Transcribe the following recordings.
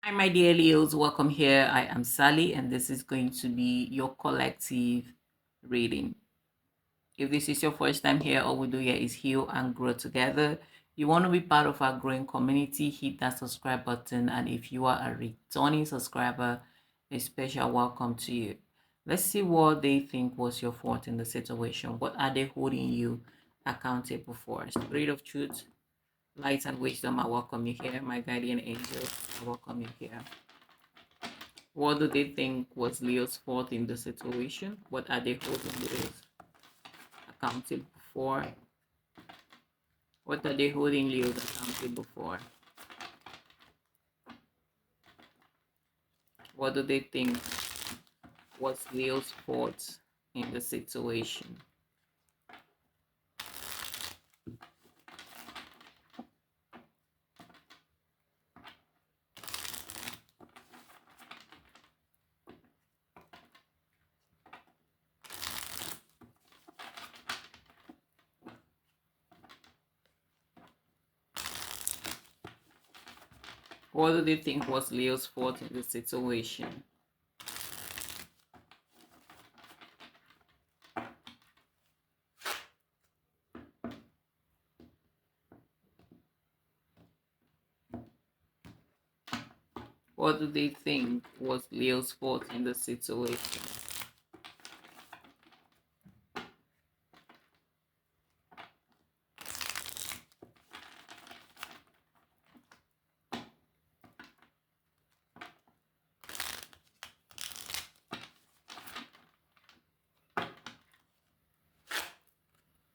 Hi, my dear Leos. Welcome here. I am Sally, and this is going to be your collective reading. If this is your first time here, all we do here is heal and grow together. You want to be part of our growing community, hit that subscribe button. And if you are a returning subscriber, a special welcome to you. Let's see what they think was your fault in the situation. What are they holding you accountable for? Spirit of truth, light, and wisdom, I welcome you here. My guardian angels, I welcome you here. What do they think was Leo's fault in the situation? What are they holding Leo's accountable for? What are they holding Leo's accountable for? What do they think was Leo's fault in the situation? What do they think was Leo's fault in the situation? What do they think was Leo's fault in the situation?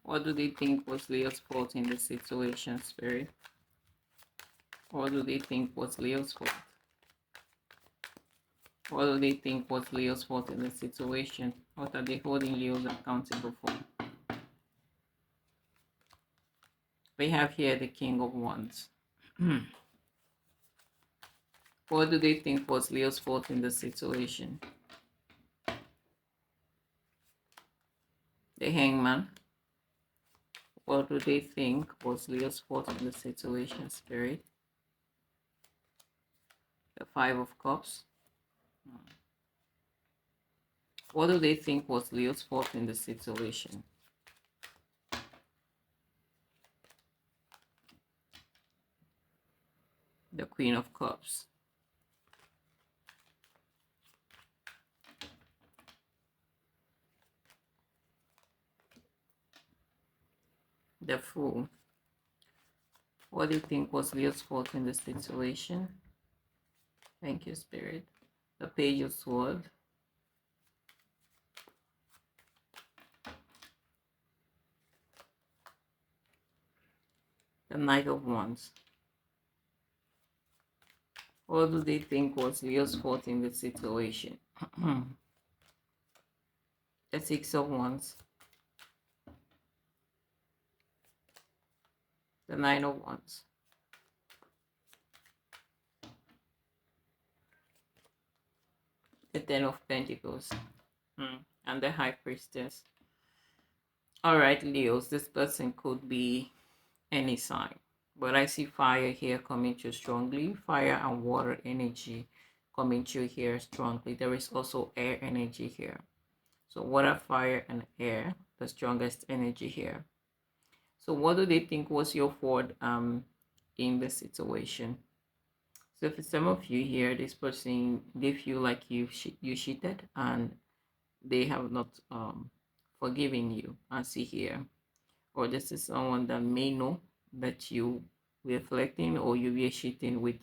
What do they think was Leo's fault in the situation, Spirit? What do they think was Leo's fault? What do they think was Leo's fault in the situation? What are they holding Leo's accountable for? We have here the King of Wands. What do they think was Leo's fault in the situation? The Hangman. What do they think was Leo's fault in the situation, Spirit? The Five of Cups. What do they think was Leo's fault in the situation? The Queen of Cups. The Fool. What do you think was Leo's fault in the situation? Thank you, Spirit. The Page of Swords. The Knight of Wands. What do they think was Leo's fault in the situation? The Six of Wands. The Nine of Wands. The Ten of Pentacles. And the High Priestess. Alright, Leos, this person could be any sign. But I see fire here coming through strongly. Fire and water energy coming through here strongly. There is also air energy here. So water, fire, and air, the strongest energy here. So what do they think was your fault in the situation? So for some of you here, this person, they feel like you cheated and they have not forgiven you. I see here. Or this is someone that may know that you were flirting or you were cheating with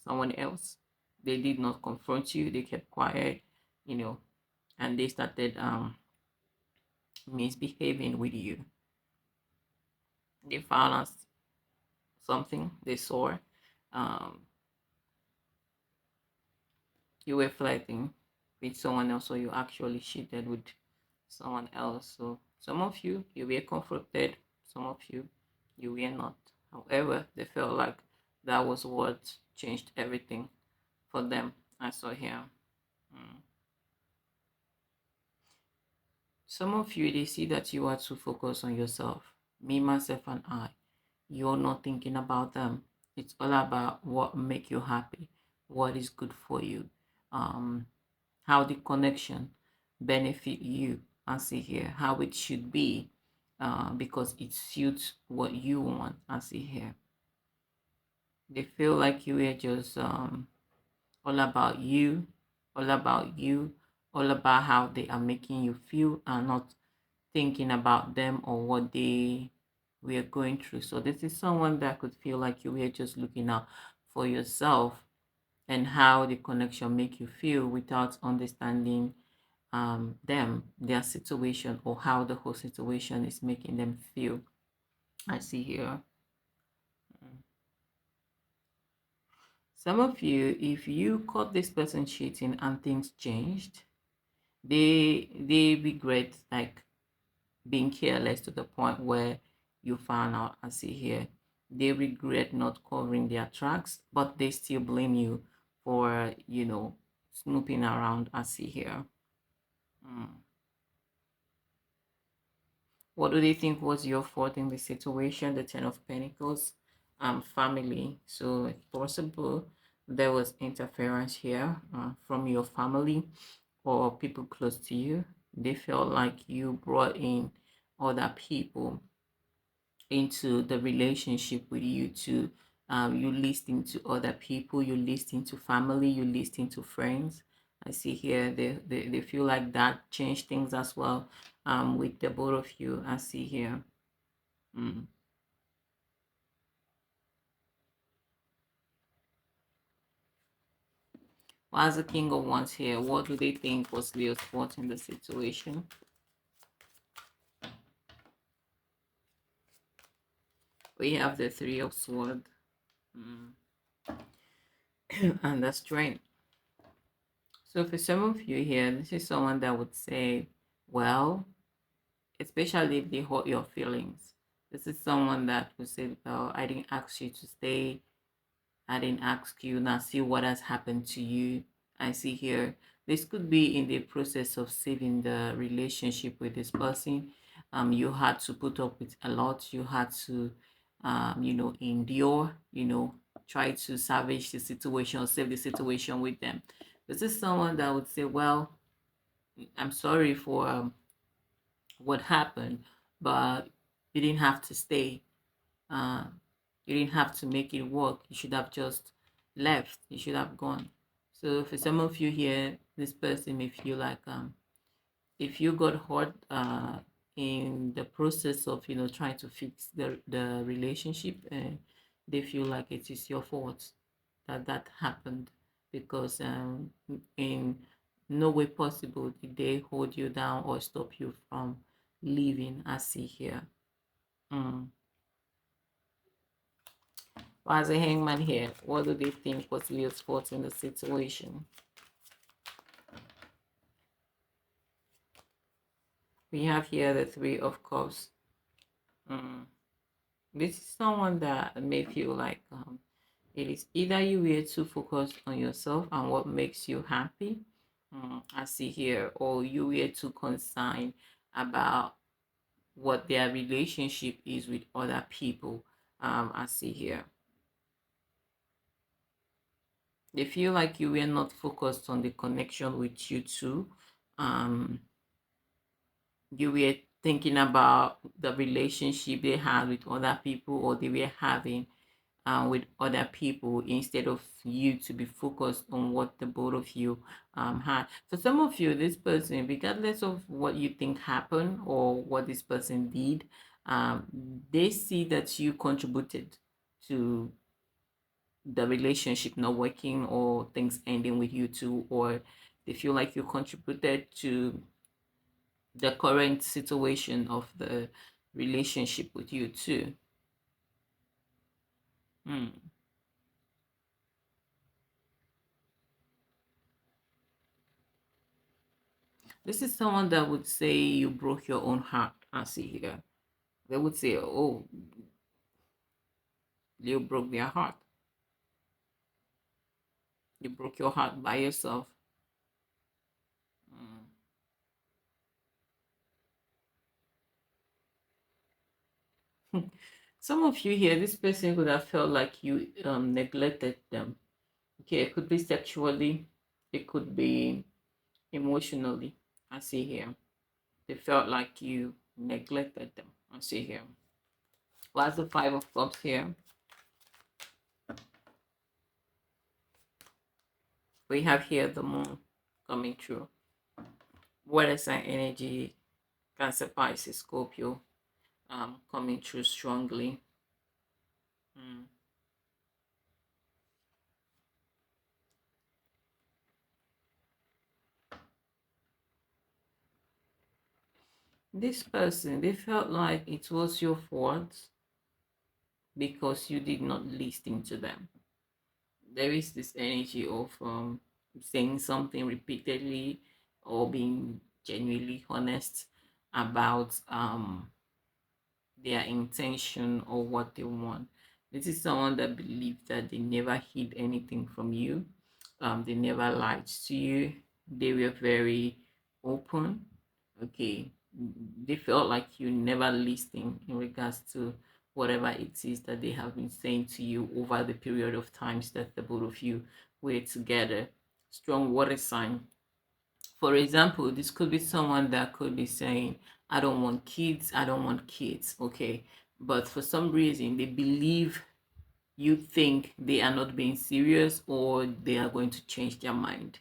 someone else. They did not confront you. They kept quiet, and they started misbehaving with you. They found out something. They saw um, you were flirting with someone else, or you actually cheated with someone else. So some of you were confronted. Some of you were not. However, they felt like that was what changed everything for them. I saw here. Some of you, they see that you are too focused on yourself. Me, myself, and I. You're not thinking about them. It's all about what make you happy. what is good for you, um, how the connection benefit you. I see here how it should be, because it suits what you want. I see here they feel like you are just all about you, all about you, all about how they are making you feel, and not thinking about them or what they were going through. So this is someone that could feel like you were just looking out for yourself and how the connection make you feel without understanding them, their situation, or how the whole situation is making them feel. I see here. Some of you, if you caught this person cheating and things changed, they regret like being careless to the point where you found out. I see here they regret not covering their tracks, but they still blame you for snooping around. I see here. Mm. What do they think was your fault in the situation? The Ten of Pentacles, family. So it's possible there was interference here from your family or people close to you. They felt like you brought in other people into the relationship with you to you listening to other people, you listening to family, you listening to friends. I see here they feel like that changed things as well with the both of you. I see here. Mm. Well, as the King of Wands here, what do they think was Leo's fault in the situation? We have the Three of Swords. Mm. And the Strength. So for some of you here, this is someone that would say, well, especially if they hurt your feelings. This is someone that would say, oh, I didn't ask you to stay. I didn't ask you. Now see what has happened to you. I see here. This could be in the process of saving the relationship with this person. You had to put up with a lot. You had to, endure, try to salvage the situation or save the situation with them. This is someone that would say, well, I'm sorry for what happened, but you didn't have to stay. Uh, you didn't have to make it work. You should have just left. You should have gone. So for some of you here, this person may feel like if you got hurt in the process of trying to fix the relationship, they feel like it is your fault that happened because in no way possible did they hold you down or stop you from leaving. I see here. Mm. Well, as a hangman here, what do they think was Leo's fault in the situation? We have here the Three of Cups. Mm. This is someone that may feel like it is either you were too focused on yourself and what makes you happy, I see here, or you were too concerned about what their relationship is with other people. I see here. They feel like you were not focused on the connection with you two. Um, you were thinking about the relationship they had with other people or they were having with other people instead of you to be focused on what the both of you had. For some of you, this person, regardless of what you think happened or what this person did, they see that you contributed to the relationship not working or things ending with you two, or they feel like you contributed to the current situation of the relationship with you too. Hmm. This is someone that would say you broke your own heart. I see here. They would say, oh, you broke their heart. You broke your heart by yourself. Mm. Some of you here, this person could have felt like you neglected them. Okay, it could be sexually, it could be emotionally. I see here. They felt like you neglected them. I see here. What's the Five of Cups here? We have here the moon coming through. What is that energy? Cancer, Pisces, Scorpio coming through strongly. Mm. This person, they felt like it was your fault because you did not listen to them. There is this energy of saying something repeatedly or being genuinely honest about their intention or what they want. This is someone that believes that they never hid anything from you. They never lied to you. They were very open. Okay. They felt like you never listening in regards to whatever it is that they have been saying to you over the period of times that the both of you were together. Strong water sign. For example, this could be someone that could be saying, I don't want kids, I don't want kids, okay? But for some reason, they believe you think they are not being serious or they are going to change their mind.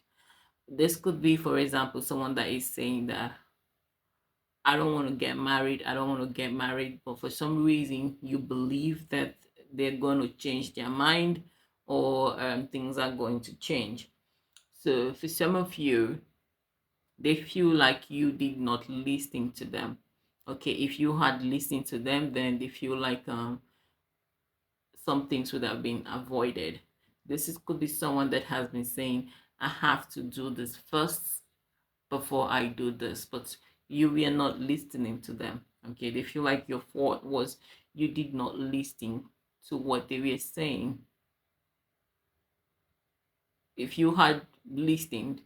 This could be, for example, someone that is saying that I don't want to get married, I don't want to get married, but for some reason, you believe that they're going to change their mind or things are going to change. So for some of you, they feel like you did not listen to them. Okay, if you had listened to them, then they feel like some things would have been avoided. Could be someone that has been saying, I have to do this first before I do this, but you were not listening to them. Okay, they feel like your fault was you did not listen to what they were saying. If you had listened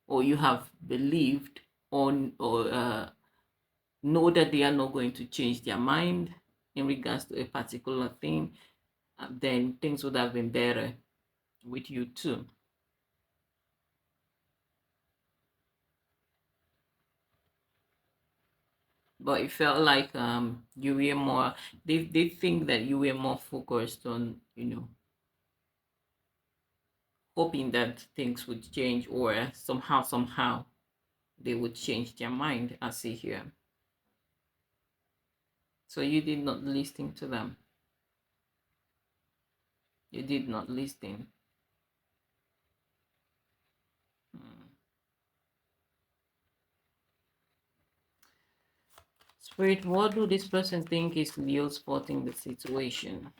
or you have believed or know that they are not going to change their mind in regards to a particular thing, then things would have been better with you too. But it felt like you were more, they think that you were more focused on, hoping that things would change or somehow they would change their mind, I see here. So you did not listen to them. You did not listen. Hmm. Spirit, what do this person think is Leo spotting the situation?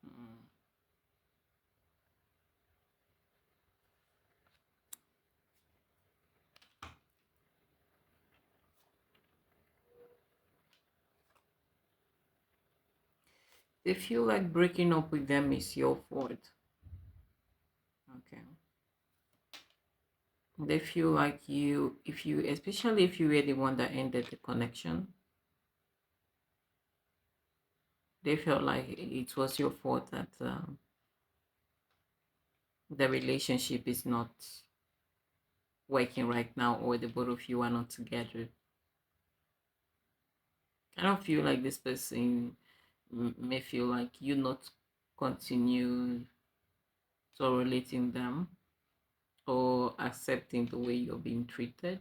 Hmm. They feel like breaking up with them is your fault. Okay. They feel like especially if you were the one that ended the connection, they felt like it was your fault that the relationship is not working right now or the both of you are not together. I don't feel like this person may feel like you not continue tolerating them or accepting the way you're being treated.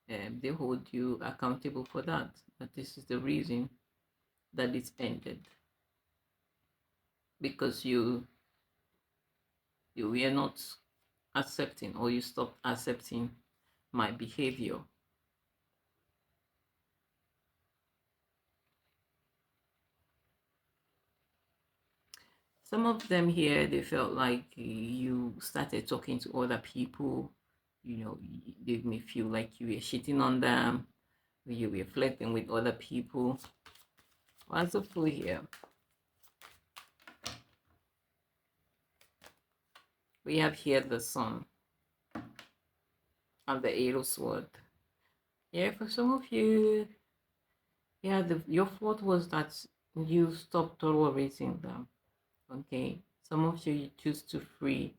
They hold you accountable for that. But this is the reason that it's ended because you were not accepting or you stopped accepting my behavior. Some of them here, they felt like you started talking to other people. They may feel like you were cheating on them, you were flirting with other people. What's the fool here? We have here the sun and the eight of sword. Yeah, for some of you, yeah, your fault was that you stop tolerating them. Okay, some of you choose to free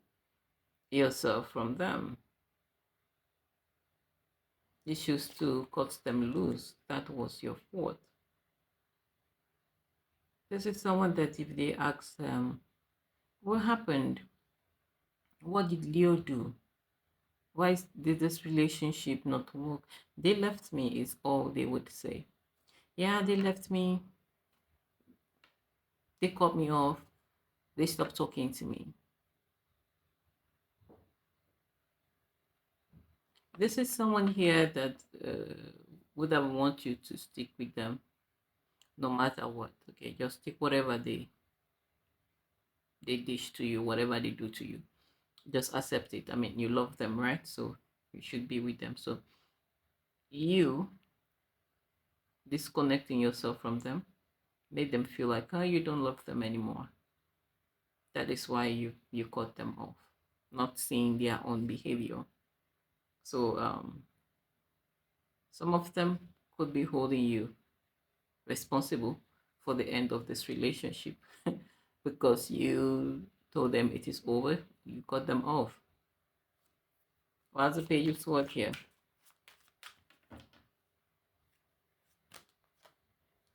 yourself from them. You choose to cut them loose. That was your fault. This is someone that if they ask what happened, what did Leo do, did this relationship not work, they left me, is all they would say. Yeah, they left me, they cut me off, they stopped talking to me. This is someone here that would have want you to stick with them no matter what. Okay, just take whatever they dish to you, whatever they do to you, just accept it. I mean, you love them, right? So you should be with them. So you disconnecting yourself from them made them feel like, oh, you don't love them anymore. That is why you cut them off, not seeing their own behavior. So some of them could be holding you responsible for the end of this relationship because you told them it is over, you cut them off. What's the page of sword here?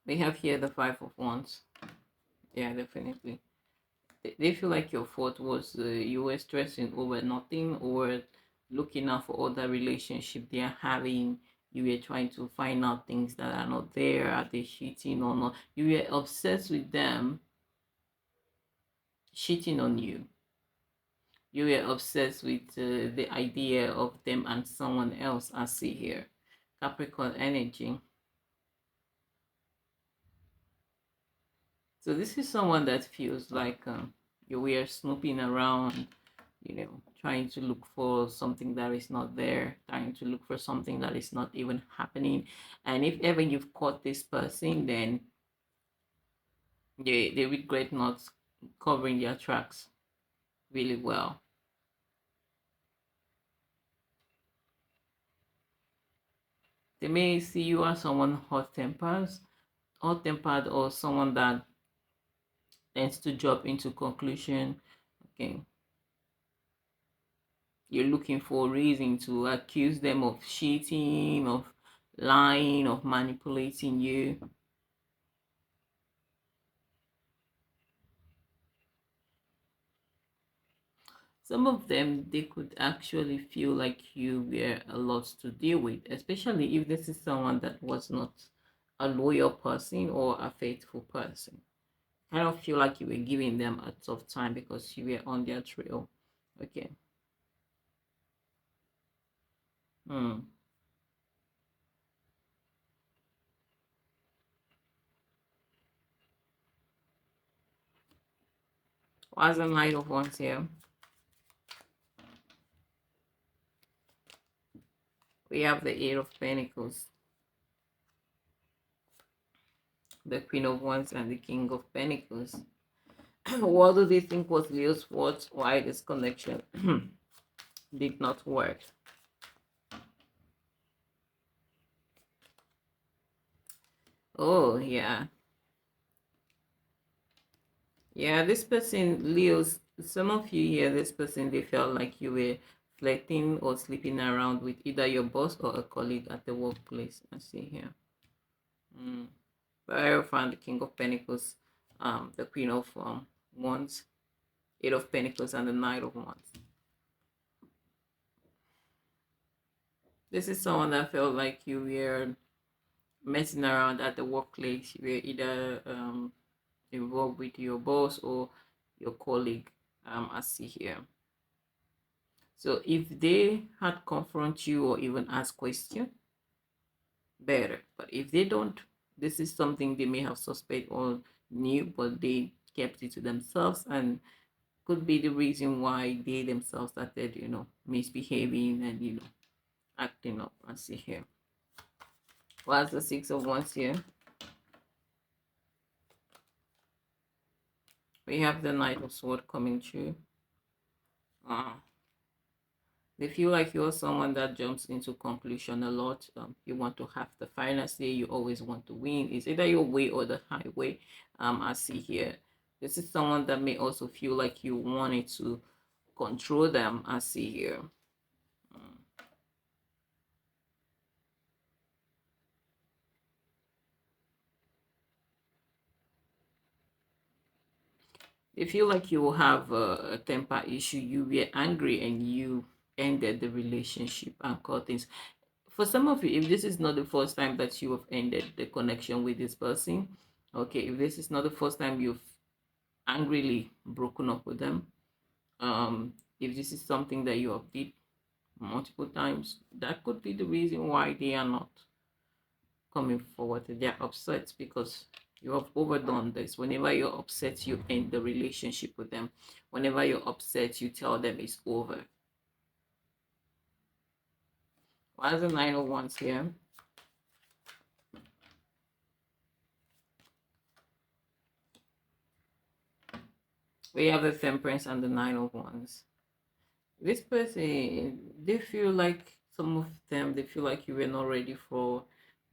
We have here the Five of Wands. Yeah, definitely. They feel like your fault was you were stressing over nothing, or looking out for other relationship they are having. You were trying to find out things that are not there. Are they cheating or not? You were obsessed with them cheating on you. You were obsessed with the idea of them and someone else. I see here Capricorn energy. So this is someone that feels like you were snooping around, trying to look for something that is not there, trying to look for something that is not even happening. And if ever you've caught this person, then they regret not covering their tracks really well. They may see you as someone hot tempered, or someone that tends to jump into conclusion. Okay, you're looking for a reason to accuse them of cheating, of lying, of manipulating you. Some of them, they could actually feel like you were a lot to deal with, especially if this is someone that was not a loyal person or a faithful person. Kind of feel like you were giving them a tough time because you were on their trail. Okay. Hmm. What's the Knight of Wands here? We have the Eight of Pentacles, the Queen of Wands, and the King of Pentacles. What do they think was Leo's fault? Why this connection did not work? Oh, yeah. Yeah, this person, Leo's, some of you here, this person, they felt like you were flirting or sleeping around with either your boss or a colleague at the workplace. I see here. Mm. But found the King of Pentacles, the Queen of Wands, Eight of Pentacles, and the Knight of Wands. This is someone that felt like you were messing around at the workplace. You were either involved with your boss or your colleague. I see here. So if they had confront you or even ask question, better. But if they don't, this is something they may have suspect or knew, but they kept it to themselves, and could be the reason why they themselves started, misbehaving and acting up. I see here. What's the Six of Wands here? We have the Knight of Sword coming through. Uh, They feel like you're someone that jumps into conclusion a lot. You want to have the final say. You always want to win. It's either your way or the highway. I see here. This is someone that may also feel like you wanted to control them. I see here. They feel like you have a temper issue. You were angry and you ended the relationship and cut things. For some of you, if this is not the first time that you have ended the connection with this person, okay, if this is not the first time you've angrily broken up with them, if this is something that you have did multiple times, that could be the reason why they are not coming forward. They're upset because you have overdone this. Whenever you're upset, you end the relationship with them. Whenever you're upset, you tell them it's over. Why is the Nine of Wands here? We have the Temperance and the Nine of Wands. This person, they feel like, some of them, they feel like you were not ready for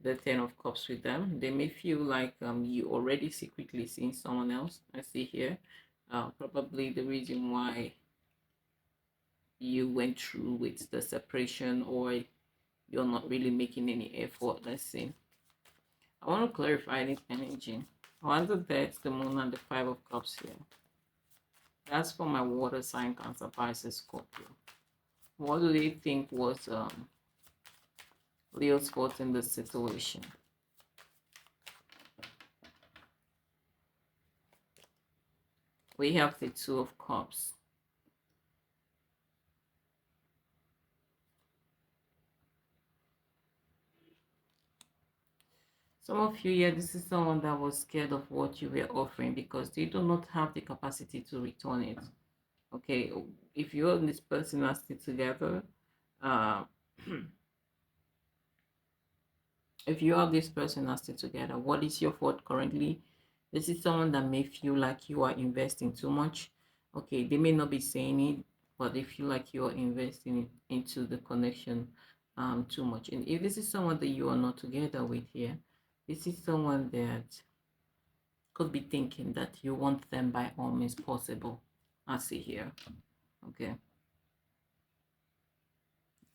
the Ten of Cups with them. They may feel like you already secretly seeing someone else. I see here. Probably the reason why you went through with the separation, or you're not really making any effort. Let's see. I want to clarify this energy. Why the Death, the Moon, and the Five of Cups here? That's for my water sign, Cancer, Pisces, Scorpio. What do they think was Leo's fault in this situation? We have the Two of Cups. Some of you, yeah, this is someone that was scared of what you were offering because they do not have the capacity to return it. Okay, if you and this person are still together, uh, if you are this person are still together, what is your fault currently? This is someone that may feel like you are investing too much. Okay, they may not be saying it, but they feel like you are investing into the connection too much. And if this is someone that you are not together with here, this is someone that could be thinking that you want them by all means possible. I see here. Okay.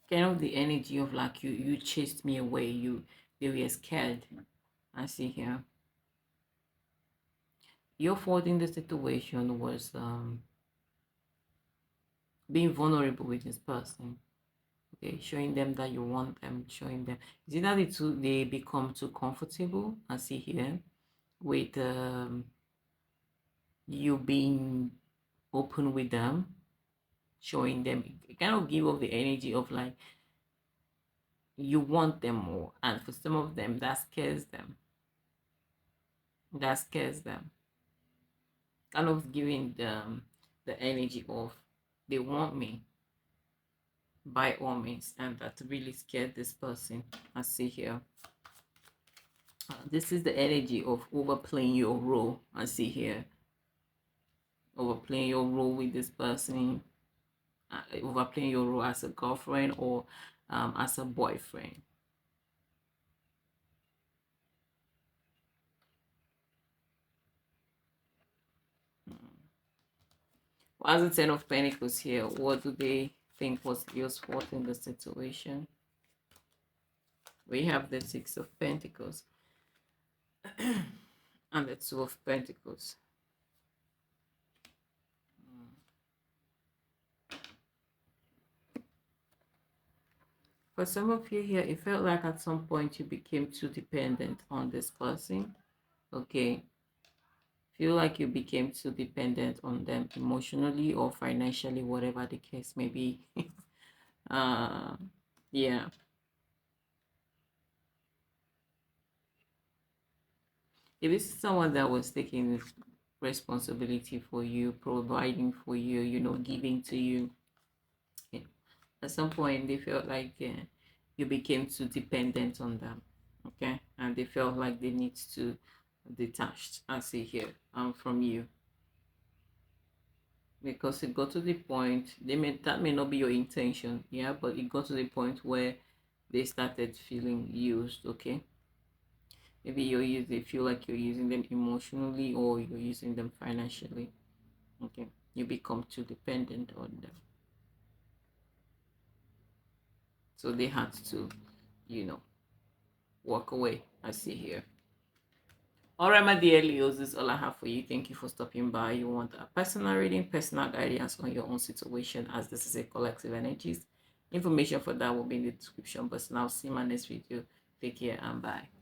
Kind of the energy of like you chased me away, they were scared. I see here. Your fault in the situation was being vulnerable with this person. Okay, showing them that you want them, showing them. Is it that they become too comfortable? I see here with you being open with them, showing them. It kind of give off the energy of like you want them more, and for some of them that scares them. That scares them. Kind of giving them the energy of they want me by all means, and that really scared this person. I see here. This is the energy of overplaying your role. I see here. Overplaying your role with this person. Overplaying your role as a girlfriend or as a boyfriend. Why is the Ten of Pentacles here? What do they think was Leo's fault in the situation? We have the Six of Pentacles and the Two of Pentacles. For some of you here, it felt like at some point you became too dependent on this person. Okay. Feel like you became too dependent on them emotionally or financially, whatever the case may be. uh, yeah. If this is someone that was taking responsibility for you, providing for you, giving to you, at some point they felt like you became too dependent on them. Okay, and they felt like they need to detach, I see here, from you. because it got to the point, that may not be your intention, yeah, but it got to the point where they started feeling used. Okay, maybe they feel like you're using them emotionally or you're using them financially. Okay, you become too dependent on them, so they had to, you know, walk away. I see here. All right, my dear Leos, this is all I have for you. Thank you for stopping by. You want a personal reading, personal guidance on your own situation, as this is a collective energies. Information for that will be in the description box. Now, see you in my next video. Take care and bye.